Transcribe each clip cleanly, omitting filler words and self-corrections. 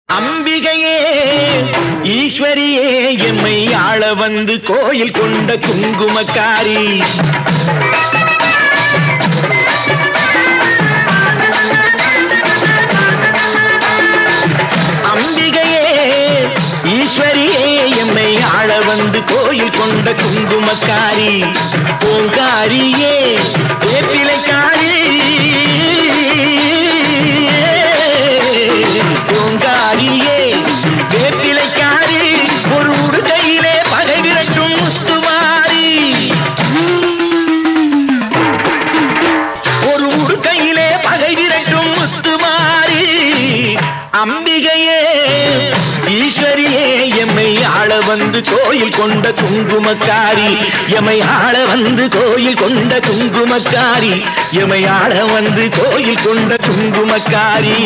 அம்பிகையே ஈஸ்வரியே எம்மை ஆள வந்து கோயில் கொண்ட குங்குமக்காரி. அம்பிகையே ஈஸ்வரியே எம்மை ஆள வந்து கோயில் கொண்ட குங்குமக்காரி. பூங்காரியே வேப்பிலைக்காரி. பூங்காரியே வேப்பிலைக்காரி. ஒரு உடுக்கையிலே பகை விரட்டும் முத்துமாரி. ஒரு உடுக்கையிலே பகை விரட்டும் முத்துமாரி. அம்பிகையே ஈஸ்வரியே எம்மை ஆள வந்து கோயில் கொண்ட குங்குமக்காரி. எம்மை ஆள வந்து கோயில் கொண்ட குங்குமக்காரி. எம்மை ஆள வந்து கோயில் கொண்ட குங்குமக்காரி.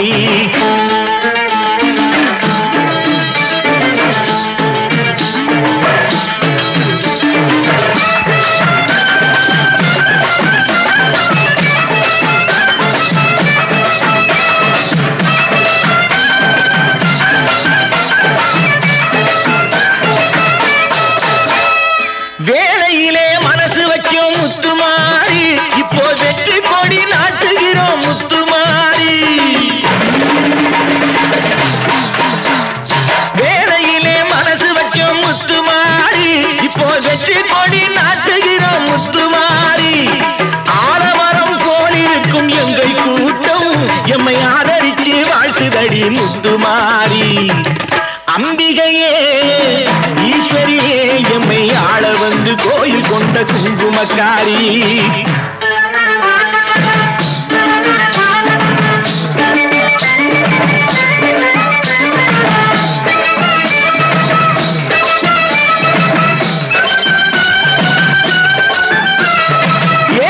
வேளையிலே மனசு வைக்கும் முத்துமாரி. இப்போ வெற்றி கொடி நாட்டுகிறோம் முத்துமாரி. வேளையிலே மனசு வைக்கும் முத்துமாரி. இப்போ வெற்றி கொடி நாட்டுகிறோம் முத்துமாரி. ஆலமரம் போலிருக்கும் எங்கள் கூட்டம் எம்மை ஆதரிச்சு வாழ்த்துதடி முத்துமாரி. அம்பிகையே ஈஸ்வரியே எம்மை ஆள வந்து கோயில் கொண்ட குங்குமக்காரி.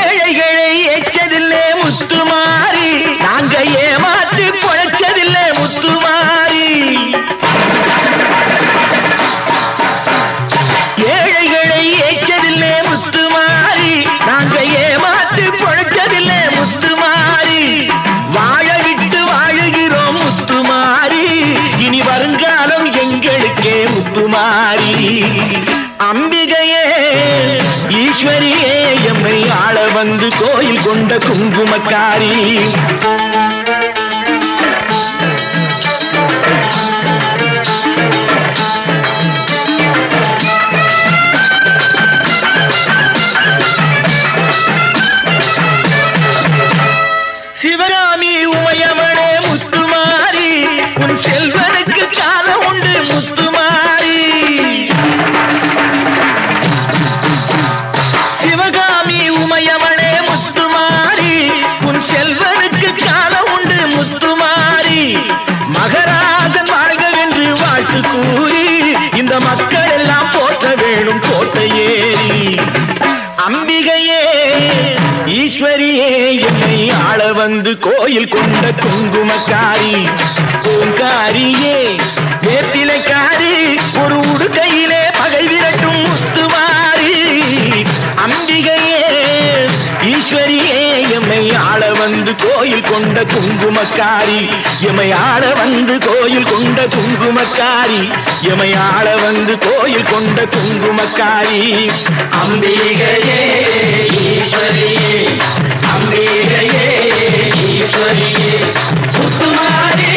ஏழைகளை ஏச்சதில்லை முத்துமாரி. நாங்க ஏமாற்றி பொழைச்சதில்லை முத்துமாரி. ஏழைகளை ஏச்சதில்லை முத்துமாரி. நாங்க ஏமாற்றி பொழைச்சதில்லை முத்துமாரி. வாழ விட்டு வாழுகிறோம் முத்துமாரி. இனி வருங்காலம் எங்களுக்கே முத்துமாரி. அம்பிகையே ஈஸ்வரியே எம்மை ஆள வந்து கோயில் கொண்ட குங்குமக்காரி. சிவகாமி உமையவனே முத்துமாரி. உன் செல்வனுக்கு காலம் உண்டு முத்துமாரி. சிவகாமி உமையவனே முத்துமாரி. உன் செல்வனுக்கு காலம் உண்டு முத்துமாரி. மகராஜன் வாழ்கவென்று வாழ்த்து கூறி இந்த மக்கள் எல்லாம் போற்ற வேணும் கோட்டையேறி. அம்பிகையே ஈஸ்வரியே எம்மை ஆள வந்து கோயில் கொண்ட குங்குமக்காரி. பூங்காரியே வேப்பிலைக்காரி. ஒரு உடுக்கையிலே பகை விரட்டும் முத்துமாரி. அம்பிகையே ஈஸ்வரியே எம்மை ஆள வந்து கோயில் கொண்ட குங்குமக்காரி. எம்மை ஆள வந்து கோயில் கொண்ட குங்குமக்காரி. எம்மை ஆள வந்து கோயில் கொண்ட குங்குமக்காரி. அம்பிகையே ஈஸ்வரியே. அம்பிகையே ஈஸ்வரியே முத்துமாரி.